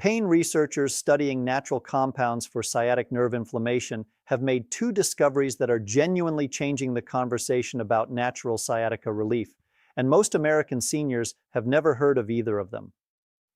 Pain researchers studying natural compounds for sciatic nerve inflammation have made two discoveries that are genuinely changing the conversation about natural sciatica relief, and most American seniors have never heard of either of them.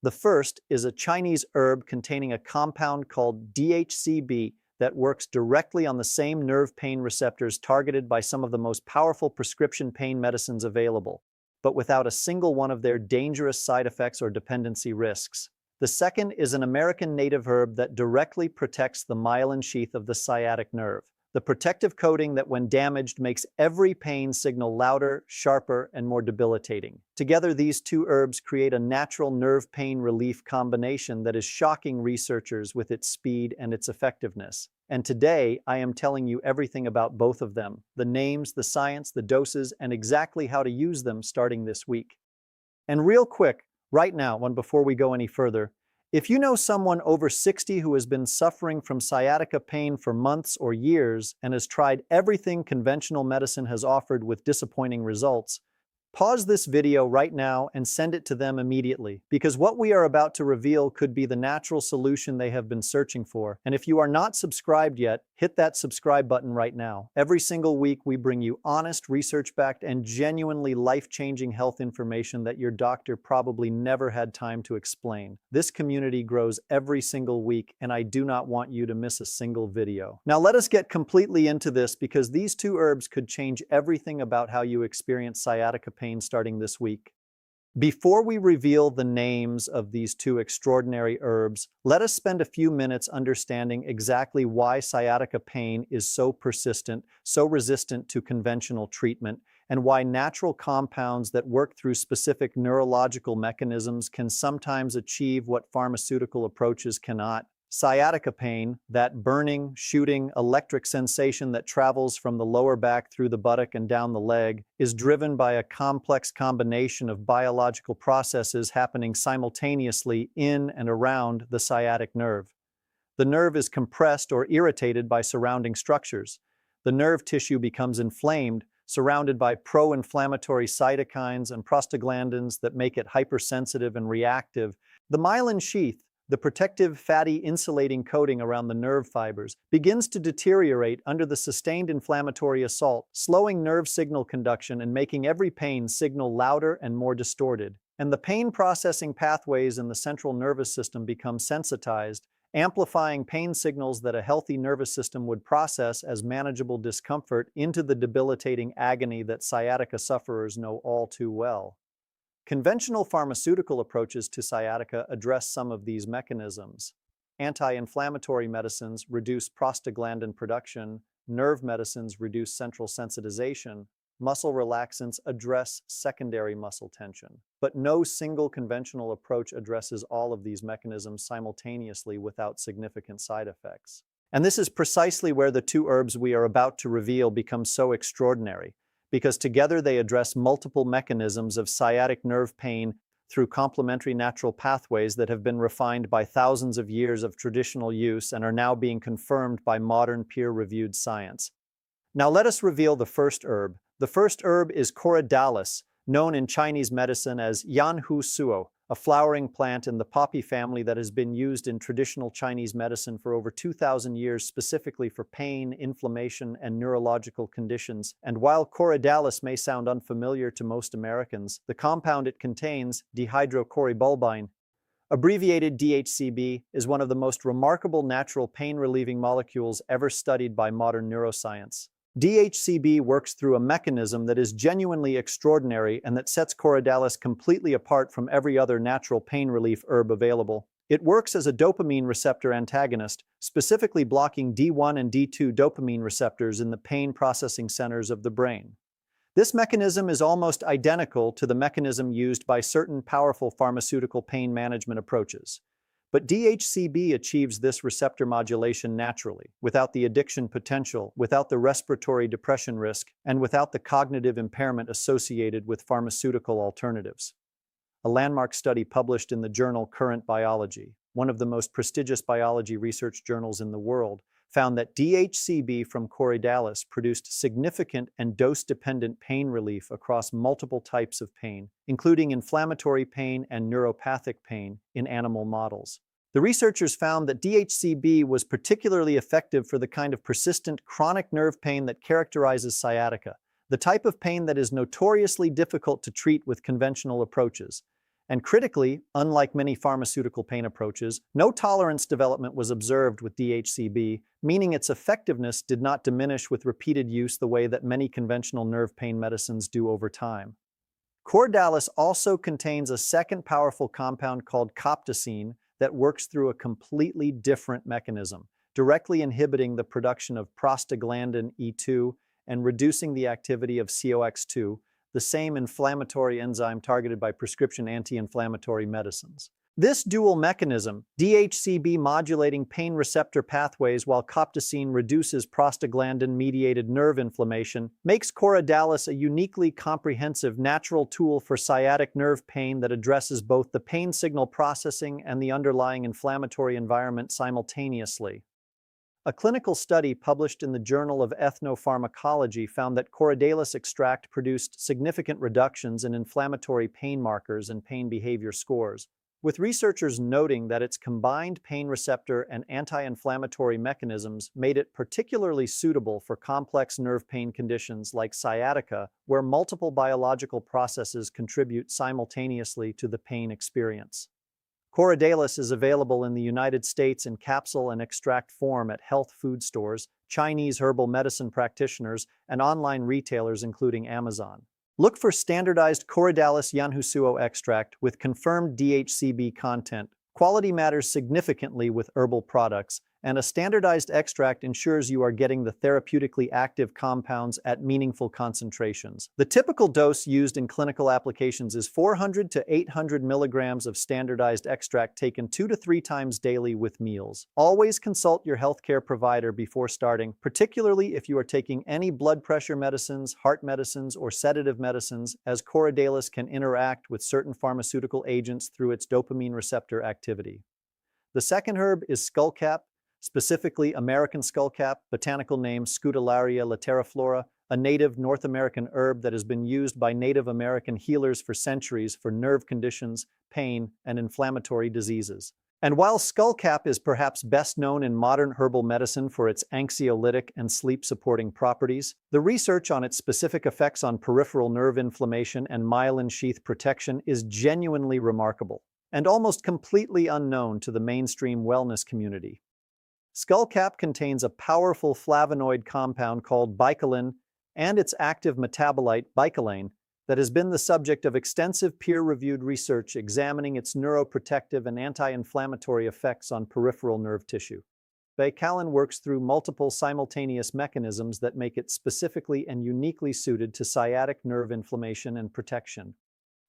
The first is a Chinese herb containing a compound called DHCB that works directly on the same nerve pain receptors targeted by some of the most powerful prescription pain medicines available, but without a single one of their dangerous side effects or dependency risks. The second is an American native herb that directly protects the myelin sheath of the sciatic nerve. The protective coating that, when damaged, makes every pain signal louder, sharper, and more debilitating. Together, these two herbs create a natural nerve pain relief combination that is shocking researchers with its speed and its effectiveness. And today, I am telling you everything about both of them: the names, the science, the doses, and exactly how to use them starting this week. And real quick, right now, before we go any further, if you know someone over 60 who has been suffering from sciatica pain for months or years and has tried everything conventional medicine has offered with disappointing results, pause this video right now and send it to them immediately, because what we are about to reveal could be the natural solution they have been searching for. And if you are not subscribed yet, hit that subscribe button right now. Every single week, we bring you honest, research-backed, and genuinely life-changing health information that your doctor probably never had time to explain. This community grows every single week, and I do not want you to miss a single video. Now let us get completely into this, because these two herbs could change everything about how you experience sciatica pain starting this week. Before we reveal the names of these two extraordinary herbs, let us spend a few minutes understanding exactly why sciatica pain is so persistent, so resistant to conventional treatment, and why natural compounds that work through specific neurological mechanisms can sometimes achieve what pharmaceutical approaches cannot. Sciatica pain, that burning, shooting, electric sensation that travels from the lower back through the buttock and down the leg, is driven by a complex combination of biological processes happening simultaneously in and around the sciatic nerve. The nerve is compressed or irritated by surrounding structures. The nerve tissue becomes inflamed, surrounded by pro-inflammatory cytokines and prostaglandins that make it hypersensitive and reactive. The myelin sheath, the protective fatty insulating coating around the nerve fibers, begins to deteriorate under the sustained inflammatory assault, slowing nerve signal conduction and making every pain signal louder and more distorted. And the pain processing pathways in the central nervous system become sensitized, amplifying pain signals that a healthy nervous system would process as manageable discomfort into the debilitating agony that sciatica sufferers know all too well. Conventional pharmaceutical approaches to sciatica address some of these mechanisms. Anti-inflammatory medicines reduce prostaglandin production, nerve medicines reduce central sensitization, muscle relaxants address secondary muscle tension. But no single conventional approach addresses all of these mechanisms simultaneously without significant side effects. And this is precisely where the two herbs we are about to reveal become so extraordinary, because together they address multiple mechanisms of sciatic nerve pain through complementary natural pathways that have been refined by thousands of years of traditional use and are now being confirmed by modern peer-reviewed science. Now let us reveal the first herb. The first herb is Corydalis, known in Chinese medicine as Yanhu Suo, a flowering plant in the poppy family that has been used in traditional Chinese medicine for over 2,000 years, specifically for pain, inflammation, and neurological conditions. And while Corydalis may sound unfamiliar to most Americans, the compound it contains, dihydrocorybulbine, abbreviated DHCB, is one of the most remarkable natural pain-relieving molecules ever studied by modern neuroscience. DHCB works through a mechanism that is genuinely extraordinary and that sets Corydalis completely apart from every other natural pain relief herb available. It works as a dopamine receptor antagonist, specifically blocking D1 and D2 dopamine receptors in the pain processing centers of the brain. This mechanism is almost identical to the mechanism used by certain powerful pharmaceutical pain management approaches. But DHCB achieves this receptor modulation naturally, without the addiction potential, without the respiratory depression risk, and without the cognitive impairment associated with pharmaceutical alternatives. A landmark study published in the journal Current Biology, one of the most prestigious biology research journals in the world, found that DHCB from Corydalis produced significant and dose-dependent pain relief across multiple types of pain, including inflammatory pain and neuropathic pain in animal models. The researchers found that DHCB was particularly effective for the kind of persistent chronic nerve pain that characterizes sciatica, the type of pain that is notoriously difficult to treat with conventional approaches. And critically, unlike many pharmaceutical pain approaches, no tolerance development was observed with DHCB, meaning its effectiveness did not diminish with repeated use the way that many conventional nerve pain medicines do over time. Cordalis also contains a second powerful compound called coptocene that works through a completely different mechanism, directly inhibiting the production of prostaglandin E2 and reducing the activity of COX2, the same inflammatory enzyme targeted by prescription anti-inflammatory medicines. This dual mechanism, DHCB modulating pain receptor pathways while coptocene reduces prostaglandin-mediated nerve inflammation, makes Cordalis a uniquely comprehensive natural tool for sciatic nerve pain that addresses both the pain signal processing and the underlying inflammatory environment simultaneously. A clinical study published in the Journal of Ethnopharmacology found that Cordalis extract produced significant reductions in inflammatory pain markers and pain behavior scores, with researchers noting that its combined pain receptor and anti-inflammatory mechanisms made it particularly suitable for complex nerve pain conditions like sciatica, where multiple biological processes contribute simultaneously to the pain experience. Cordalis is available in the United States in capsule and extract form at health food stores, Chinese herbal medicine practitioners, and online retailers including Amazon. Look for standardized Cordalis Yanhusuo extract with confirmed DHCB content. Quality matters significantly with herbal products, and a standardized extract ensures you are getting the therapeutically active compounds at meaningful concentrations. The typical dose used in clinical applications is 400 to 800 milligrams of standardized extract taken 2 to 3 times daily with meals. Always consult your healthcare provider before starting, particularly if you are taking any blood pressure medicines, heart medicines, or sedative medicines, as Cordalis can interact with certain pharmaceutical agents through its dopamine receptor activity. The second herb is skullcap, specifically American skullcap, botanical name Scutellaria lateriflora, a native North American herb that has been used by Native American healers for centuries for nerve conditions, pain, and inflammatory diseases. And while skullcap is perhaps best known in modern herbal medicine for its anxiolytic and sleep-supporting properties, the research on its specific effects on peripheral nerve inflammation and myelin sheath protection is genuinely remarkable, and almost completely unknown to the mainstream wellness community. Skullcap contains a powerful flavonoid compound called bicolin and its active metabolite, bicolain, that has been the subject of extensive peer-reviewed research examining its neuroprotective and anti-inflammatory effects on peripheral nerve tissue. Bicolin works through multiple simultaneous mechanisms that make it specifically and uniquely suited to sciatic nerve inflammation and protection.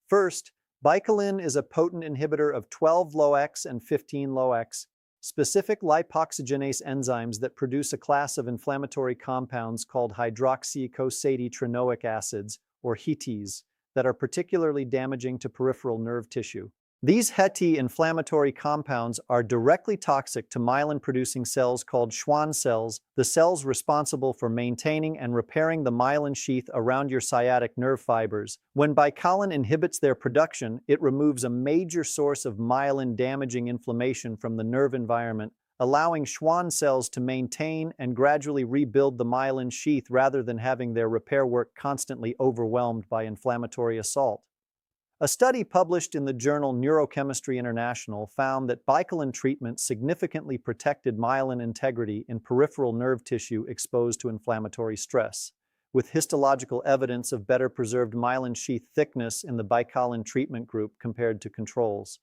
First, bicolin is a potent inhibitor of 12-LOX and 15-LOX, specific lipoxygenase enzymes that produce a class of inflammatory compounds called hydroxycosadetrenoic acids, or HETs, that are particularly damaging to peripheral nerve tissue. These HETI inflammatory compounds are directly toxic to myelin-producing cells called Schwann cells, the cells responsible for maintaining and repairing the myelin sheath around your sciatic nerve fibers. When bicolin inhibits their production, it removes a major source of myelin-damaging inflammation from the nerve environment, allowing Schwann cells to maintain and gradually rebuild the myelin sheath rather than having their repair work constantly overwhelmed by inflammatory assault. A study published in the journal Neurochemistry International found that bicolin treatment significantly protected myelin integrity in peripheral nerve tissue exposed to inflammatory stress, with histological evidence of better preserved myelin sheath thickness in the bicolin treatment group compared to controls.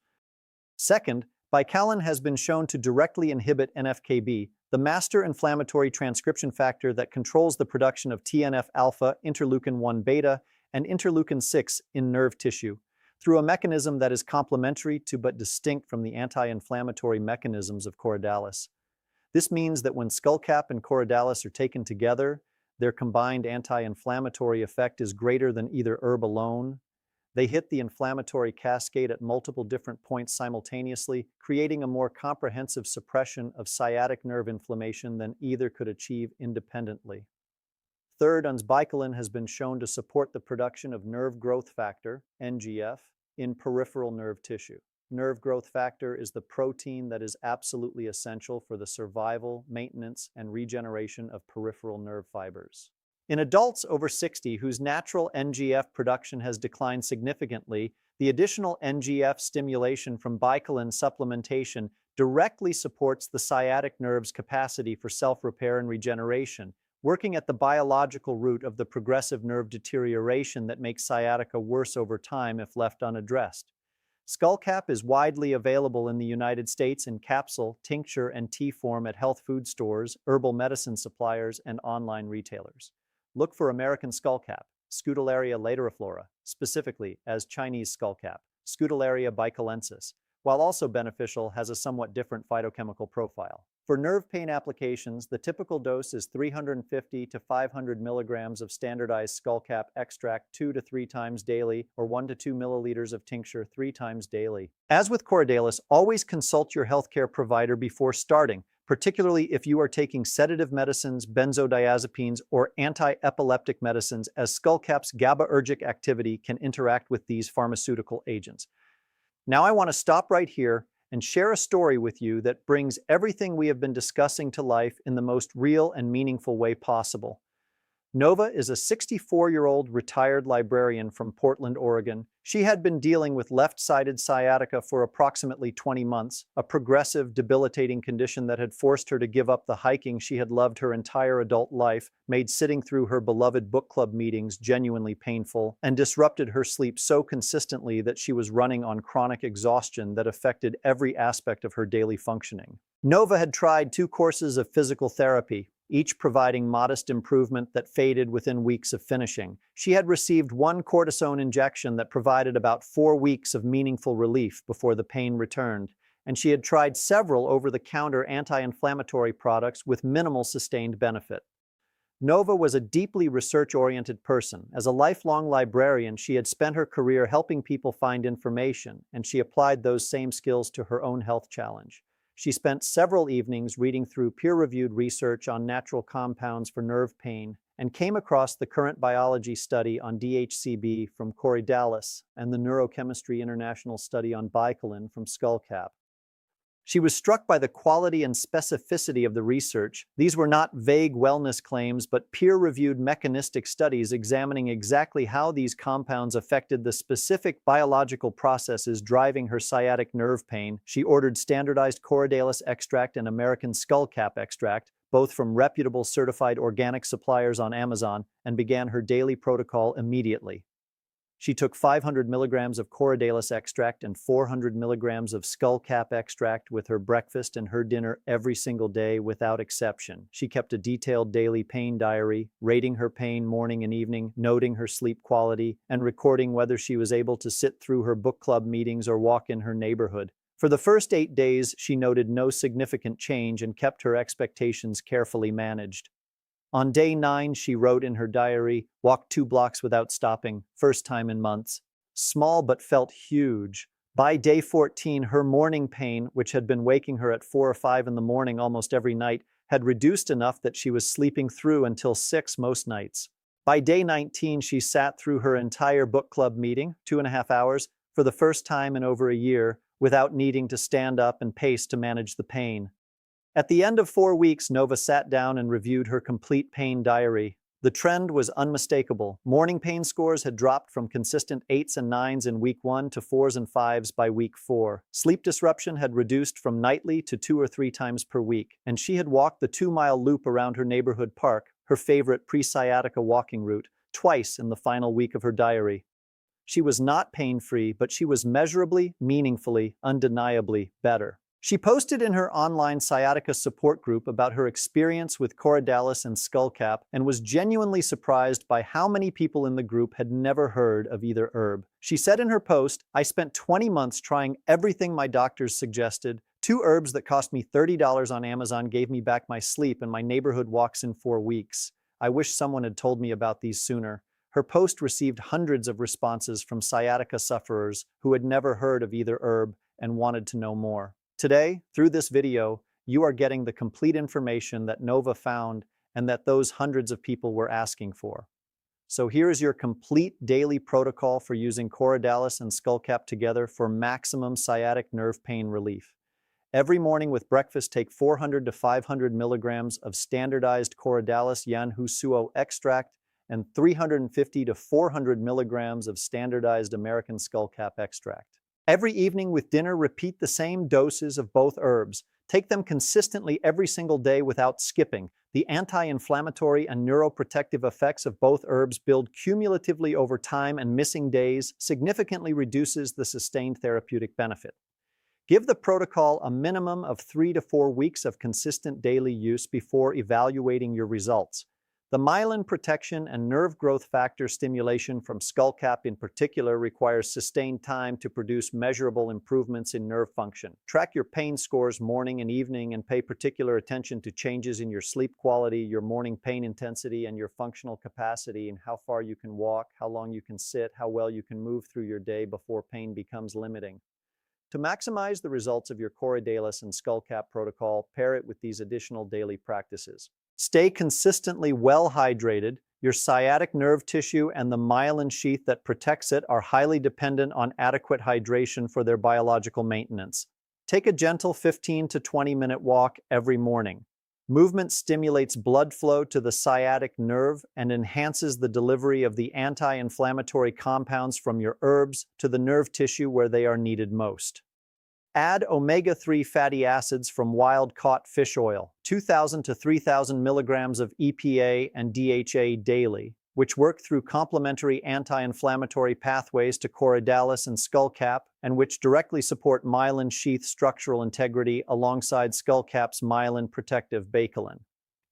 Second, bicolin has been shown to directly inhibit NF-κB, the master inflammatory transcription factor that controls the production of TNF-alpha, interleukin-1 beta, and interleukin-6 in nerve tissue, through a mechanism that is complementary to but distinct from the anti-inflammatory mechanisms of Cordalis. This means that when skullcap and Cordalis are taken together, their combined anti-inflammatory effect is greater than either herb alone. They hit the inflammatory cascade at multiple different points simultaneously, creating a more comprehensive suppression of sciatic nerve inflammation than either could achieve independently. Third, bicolin has been shown to support the production of nerve growth factor, NGF, in peripheral nerve tissue. nerve growth factor is the protein that is absolutely essential for the survival, maintenance, and regeneration of peripheral nerve fibers. In adults over 60 whose natural NGF production has declined significantly, the additional NGF stimulation from bicolin supplementation directly supports the sciatic nerve's capacity for self-repair and regeneration, working at the biological root of the progressive nerve deterioration that makes sciatica worse over time if left unaddressed. Skullcap is widely available in the United States in capsule, tincture, and tea form at health food stores, herbal medicine suppliers, and online retailers. Look for American skullcap, Scutellaria lateriflora, specifically as Chinese skullcap, Scutellaria bicolensis, while also beneficial, has a somewhat different phytochemical profile. For nerve pain applications, the typical dose is 350 to 500 milligrams of standardized skullcap extract 2 to 3 times daily, or 1 to 2 milliliters of tincture 3 times daily. As with Cordalis, always consult your healthcare provider before starting, particularly if you are taking sedative medicines, benzodiazepines, or anti-epileptic medicines, as skullcap's GABAergic activity can interact with these pharmaceutical agents. Now I want to stop right here and share a story with you that brings everything we have been discussing to life in the most real and meaningful way possible. Nova is a 64-year-old retired librarian from Portland, Oregon. She had been dealing with left-sided sciatica for approximately 20 months, a progressive, debilitating condition that had forced her to give up the hiking she had loved her entire adult life, made sitting through her beloved book club meetings genuinely painful, and disrupted her sleep so consistently that she was running on chronic exhaustion that affected every aspect of her daily functioning. Nova had tried 2 courses of physical therapy, each providing modest improvement that faded within weeks of finishing. She had received 1 cortisone injection that provided about 4 weeks of meaningful relief before the pain returned, and she had tried several over-the-counter anti-inflammatory products with minimal sustained benefit. Nova was a deeply research-oriented person. As a lifelong librarian, she had spent her career helping people find information, and she applied those same skills to her own health challenge. She spent several evenings reading through peer-reviewed research on natural compounds for nerve pain and came across the current biology study on DHCB from Cordalis and the Neurochemistry International study on bicolin from Skullcap. She was struck by the quality and specificity of the research. These were not vague wellness claims, but peer-reviewed mechanistic studies examining exactly how these compounds affected the specific biological processes driving her sciatic nerve pain. She ordered standardized Cordalis extract and American skullcap extract, both from reputable certified organic suppliers on Amazon, and began her daily protocol immediately. She took 500 milligrams of Cordalis extract and 400 milligrams of skullcap extract with her breakfast and her dinner every single day without exception. She kept a detailed daily pain diary, rating her pain morning and evening, noting her sleep quality, and recording whether she was able to sit through her book club meetings or walk in her neighborhood. For the first 8 days, she noted no significant change and kept her expectations carefully managed. On day 9, she wrote in her diary, "Walked 2 blocks without stopping, first time in months. Small but felt huge." By day 14, her morning pain, which had been waking her at 4 or 5 in the morning almost every night, had reduced enough that she was sleeping through until 6 most nights. By day 19, she sat through her entire book club meeting, 2.5 hours, for the first time in over a year, without needing to stand up and pace to manage the pain. At the end of 4 weeks, Nova sat down and reviewed her complete pain diary. The trend was unmistakable. Morning pain scores had dropped from consistent 8s and 9s in week 1 to 4s and 5s by week 4. Sleep disruption had reduced from nightly to 2 or 3 times per week, and she had walked the 2-mile loop around her neighborhood park, her favorite pre-sciatica walking route, twice in the final week of her diary. She was not pain-free, but she was measurably, meaningfully, undeniably better. She posted in her online sciatica support group about her experience with Cordalis and skullcap and was genuinely surprised by how many people in the group had never heard of either herb. She said in her post, "I spent 20 months trying everything my doctors suggested. 2 herbs that cost me $30 on Amazon gave me back my sleep and my neighborhood walks in 4 weeks. I wish someone had told me about these sooner." Her post received hundreds of responses from sciatica sufferers who had never heard of either herb and wanted to know more. Today, through this video, you are getting the complete information that Nova found and that those hundreds of people were asking for. So here is your complete daily protocol for using Coridalis and Skullcap together for maximum sciatic nerve pain relief. Every morning with breakfast, take 400 to 500 milligrams of standardized Coridalis Yanhusuo extract and 350 to 400 milligrams of standardized American Skullcap extract. Every evening with dinner, repeat the same doses of both herbs. Take them consistently every single day without skipping. The anti-inflammatory and neuroprotective effects of both herbs build cumulatively over time, and missing days significantly reduces the sustained therapeutic benefit. Give the protocol a minimum of 3 to 4 weeks of consistent daily use before evaluating your results. The myelin protection and nerve growth factor stimulation from Skullcap in particular requires sustained time to produce measurable improvements in nerve function. Track your pain scores morning and evening and pay particular attention to changes in your sleep quality, your morning pain intensity, and your functional capacity, and how far you can walk, how long you can sit, how well you can move through your day before pain becomes limiting. To maximize the results of your Coridalis and Skullcap protocol, pair it with these additional daily practices. Stay consistently well hydrated. Your sciatic nerve tissue and the myelin sheath that protects it are highly dependent on adequate hydration for their biological maintenance. Take a gentle 15 to 20-minute walk every morning. Movement stimulates blood flow to the sciatic nerve and enhances the delivery of the anti-inflammatory compounds from your herbs to the nerve tissue where they are needed most. Add omega-3 fatty acids from wild-caught fish oil, 2,000 to 3,000 milligrams of EPA and DHA daily, which work through complementary anti-inflammatory pathways to Coridalis and Skullcap, and which directly support myelin sheath structural integrity alongside Skullcap's myelin protective bakelin.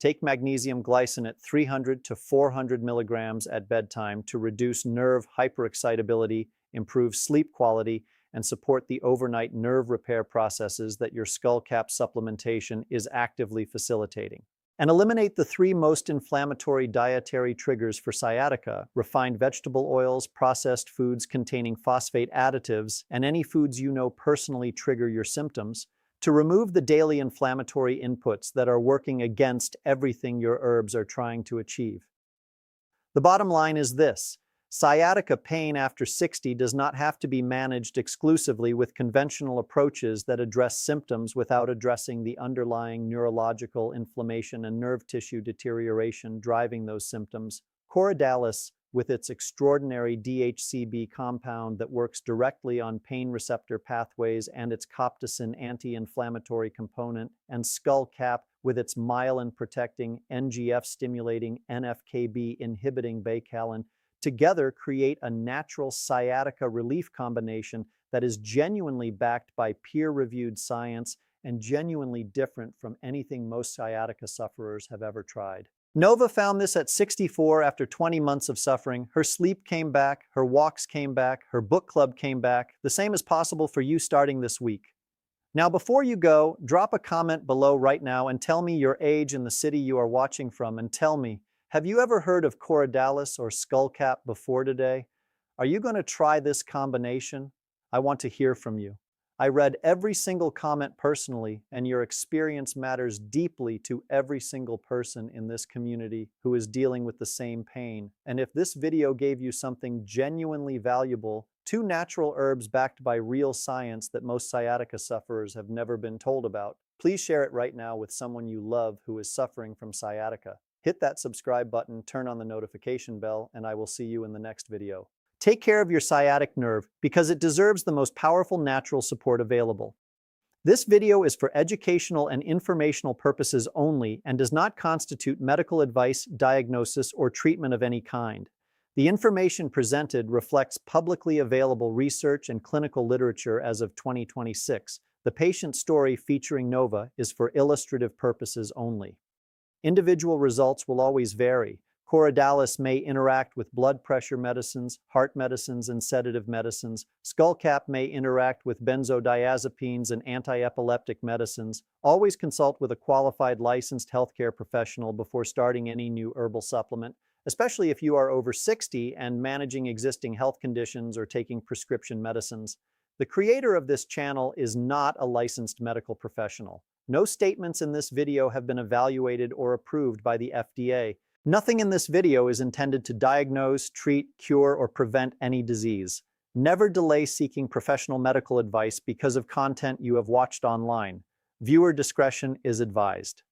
Take magnesium glycinate 300 to 400 milligrams at bedtime to reduce nerve hyperexcitability, improve sleep quality, and support the overnight nerve repair processes that your Skullcap supplementation is actively facilitating. And eliminate the 3 most inflammatory dietary triggers for sciatica: refined vegetable oils, processed foods containing phosphate additives, and any foods you know personally trigger your symptoms, to remove the daily inflammatory inputs that are working against everything your herbs are trying to achieve. The bottom line is this: sciatica pain after 60 does not have to be managed exclusively with conventional approaches that address symptoms without addressing the underlying neurological inflammation and nerve tissue deterioration driving those symptoms. Coridalis, with its extraordinary DHCB compound that works directly on pain receptor pathways and its copticin anti-inflammatory component, and Skullcap with its myelin-protecting, NGF-stimulating, NFKB-inhibiting bakelin, together create a natural sciatica relief combination that is genuinely backed by peer-reviewed science and genuinely different from anything most sciatica sufferers have ever tried. Nova found this at 64 after 20 months of suffering. Her sleep came back, her walks came back, her book club came back. The same is possible for you starting this week. Now, before you go, drop a comment below right now and tell me your age and the city you are watching from, and tell me, have you ever heard of Coridalis or Skullcap before today? Are you going to try this combination? I want to hear from you. I read every single comment personally, and your experience matters deeply to every single person in this community who is dealing with the same pain. And if this video gave you something genuinely valuable, 2 natural herbs backed by real science that most sciatica sufferers have never been told about, please share it right now with someone you love who is suffering from sciatica. Hit that subscribe button, turn on the notification bell, and I will see you in the next video. Take care of your sciatic nerve because it deserves the most powerful natural support available. This video is for educational and informational purposes only and does not constitute medical advice, diagnosis, or treatment of any kind. The information presented reflects publicly available research and clinical literature as of 2026. The patient story featuring Nova is for illustrative purposes only. Individual results will always vary. Coridalis may interact with blood pressure medicines, heart medicines, and sedative medicines. Skullcap may interact with benzodiazepines and anti-epileptic medicines. Always consult with a qualified licensed healthcare professional before starting any new herbal supplement, especially if you are over 60 and managing existing health conditions or taking prescription medicines. The creator of this channel is not a licensed medical professional. No statements in this video have been evaluated or approved by the FDA. Nothing in this video is intended to diagnose, treat, cure, or prevent any disease. Never delay seeking professional medical advice because of content you have watched online. Viewer discretion is advised.